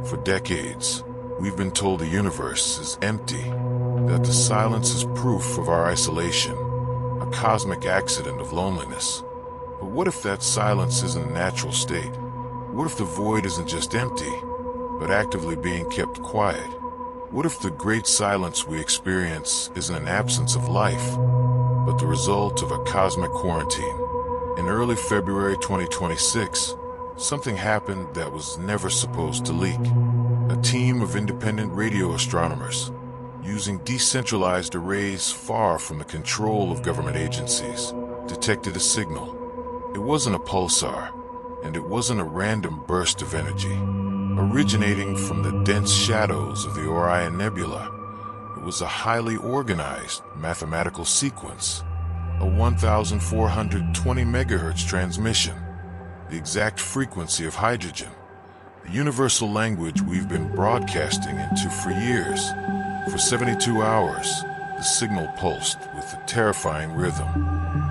For decades, we've been told the universe is empty, that the silence is proof of our isolation, a cosmic accident of loneliness. But what if that silence isn't a natural state? What if the void isn't just empty, but actively being kept quiet? What if the great silence we experience isn't an absence of life, but the result of a cosmic quarantine? In early February 2026, something happened that was never supposed to leak. A team of independent radio astronomers, using decentralized arrays far from the control of government agencies, detected a signal. It wasn't a pulsar, and it wasn't a random burst of energy. Originating from the dense shadows of the Orion Nebula, it was a highly organized mathematical sequence, a 1,420 megahertz transmission, the exact frequency of hydrogen, the universal language we've been broadcasting into for years. For 72 hours, the signal pulsed with a terrifying rhythm.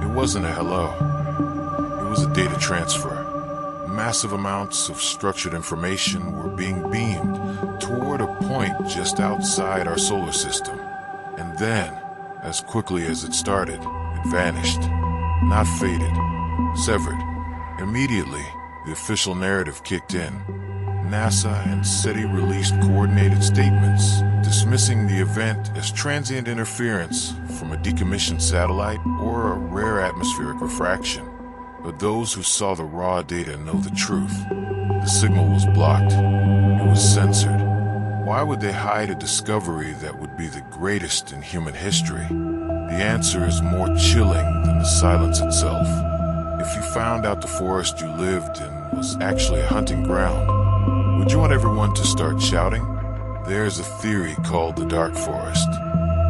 It wasn't a hello. It was a data transfer. Massive amounts of structured information were being beamed toward a point just outside our solar system. And then, as quickly as it started, it vanished. Not faded, severed. Immediately, the official narrative kicked in. NASA and SETI released coordinated statements dismissing the event as transient interference from a decommissioned satellite or a rare atmospheric refraction. But those who saw the raw data know the truth. The signal was blocked. It was censored. Why would they hide a discovery that would be the greatest in human history? The answer is more chilling than the silence itself. If you found out the forest you lived in was actually a hunting ground, would you want everyone to start shouting? There's a theory called the dark forest.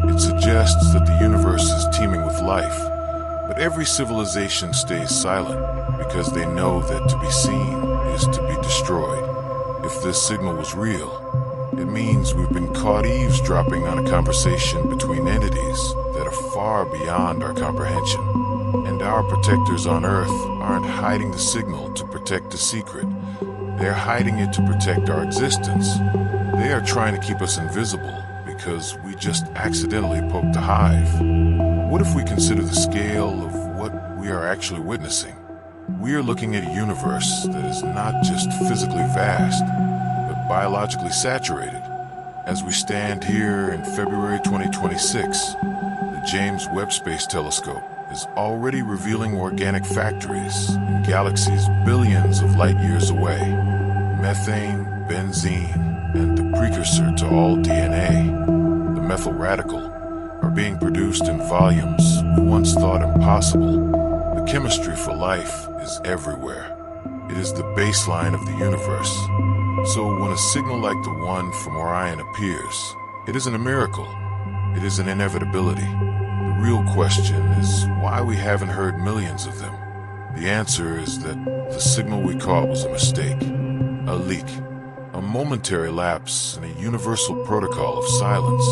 It suggests that the universe is teeming with life, but every civilization stays silent because they know that to be seen is to be destroyed. If this signal was real, it means we've been caught eavesdropping on a conversation between entities that are far beyond our comprehension. And our protectors on Earth aren't hiding the signal to protect a secret. They're hiding it to protect our existence. They are trying to keep us invisible because we just accidentally poked the hive. What if we consider the scale of what we are actually witnessing? We are looking at a universe that is not just physically vast, but biologically saturated. As we stand here in February 2026, the James Webb Space Telescope is already revealing organic factories in galaxies billions of light years away. Methane, benzene, and the precursor to all DNA, the methyl radical, are being produced in volumes we once thought impossible. The chemistry for life is everywhere. It is the baseline of the universe. So when a signal like the one from Orion appears, it isn't a miracle. It is an inevitability. The real question is why we haven't heard millions of them. The answer is that the signal we caught was a mistake, a leak, a momentary lapse in a universal protocol of silence.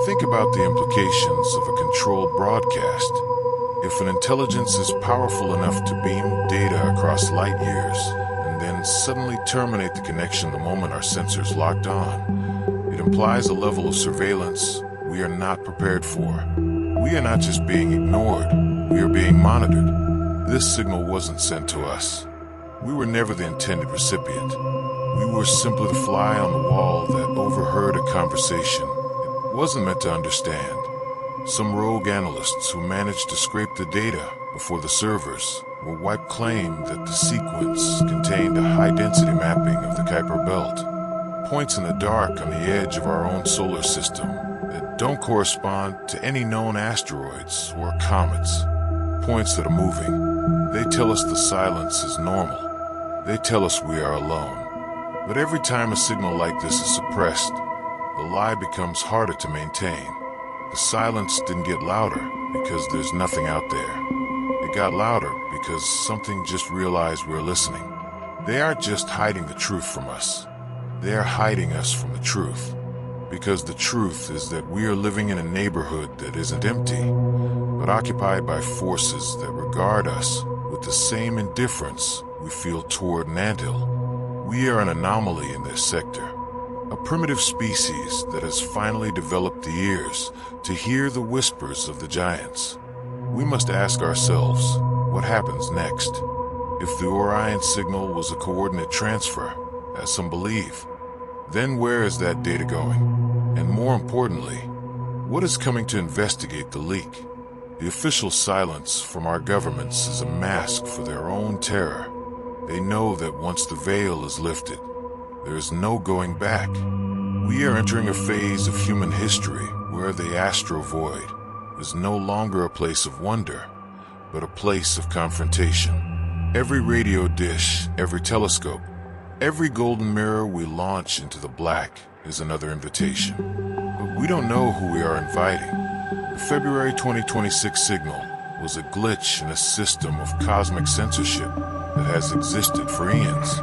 Think about the implications of a controlled broadcast. If an intelligence is powerful enough to beam data across light years and then suddenly terminate the connection the moment our sensors locked on, it implies a level of surveillance we are not prepared for. We are not just being ignored, we are being monitored. This signal wasn't sent to us. We were never the intended recipient. We were simply the fly on the wall that overheard a conversation it wasn't meant to understand. Some rogue analysts who managed to scrape the data before the servers will wipe claim that the sequence contained a high-density mapping of the Kuiper Belt, points in the dark on the edge of our own solar system that don't correspond to any known asteroids or comets, points that are moving. They tell us the silence is normal. They tell us we are alone. But every time a signal like this is suppressed, the lie becomes harder to maintain. The silence didn't get louder because there's nothing out there. It got louder because something just realized we're listening. They aren't just hiding the truth from us. They are hiding us from the truth. Because the truth is that we are living in a neighborhood that isn't empty, but occupied by forces that regard us with the same indifference we feel toward an anthill. We are an anomaly in this sector, a primitive species that has finally developed the ears to hear the whispers of the giants. We must ask ourselves, what happens next? If the Orion Signal was a coordinate transfer, as some believe, then where is that data going? And more importantly, what is coming to investigate the leak? The official silence from our governments is a mask for their own terror. They know that once the veil is lifted, there is no going back. We are entering a phase of human history where the AstroVoid is no longer a place of wonder, but a place of confrontation. Every radio dish, every telescope, every golden mirror we launch into the black is another invitation. But we don't know who we are inviting. The February 2026 signal was a glitch in a system of cosmic censorship that has existed for eons.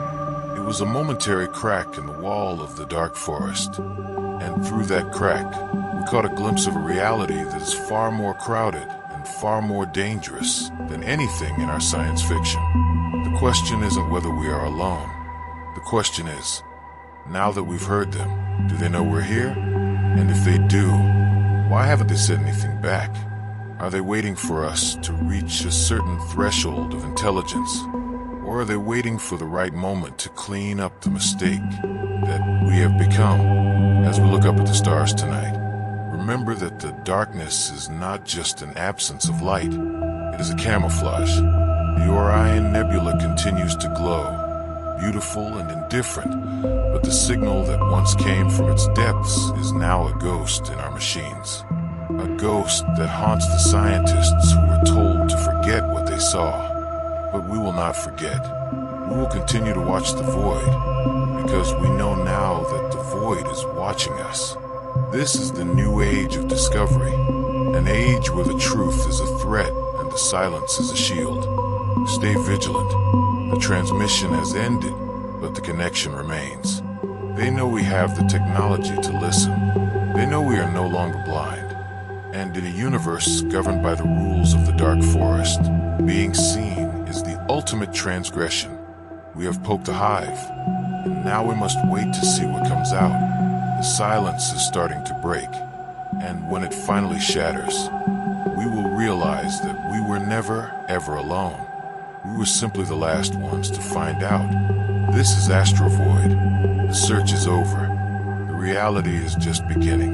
It was a momentary crack in the wall of the dark forest, and through that crack, we caught a glimpse of a reality that is far more crowded and far more dangerous than anything in our science fiction. The question isn't whether we are alone. The question is, now that we've heard them, do they know we're here? And if they do, why haven't they said anything back? Are they waiting for us to reach a certain threshold of intelligence? Or are they waiting for the right moment to clean up the mistake that we have become? As we look up at the stars tonight, remember that the darkness is not just an absence of light. It is a camouflage. The Orion Nebula continues to glow, beautiful and indifferent, but the signal that once came from its depths is now a ghost in our machines. A ghost that haunts the scientists who were told to forget what they saw. But we will not forget. We will continue to watch the void, because we know now that the void is watching us. This is the new age of discovery, an age where the truth is a threat and the silence is a shield. Stay vigilant. The transmission has ended, but the connection remains. They know we have the technology to listen. They know we are no longer blind. And in a universe governed by the rules of the dark forest, being seen is the ultimate transgression. We have poked the hive, and now we must wait to see what comes out. The silence is starting to break, and when it finally shatters, we will realize that we were never, ever alone. We were simply the last ones to find out. This is AstroVoid. The search is over. The reality is just beginning.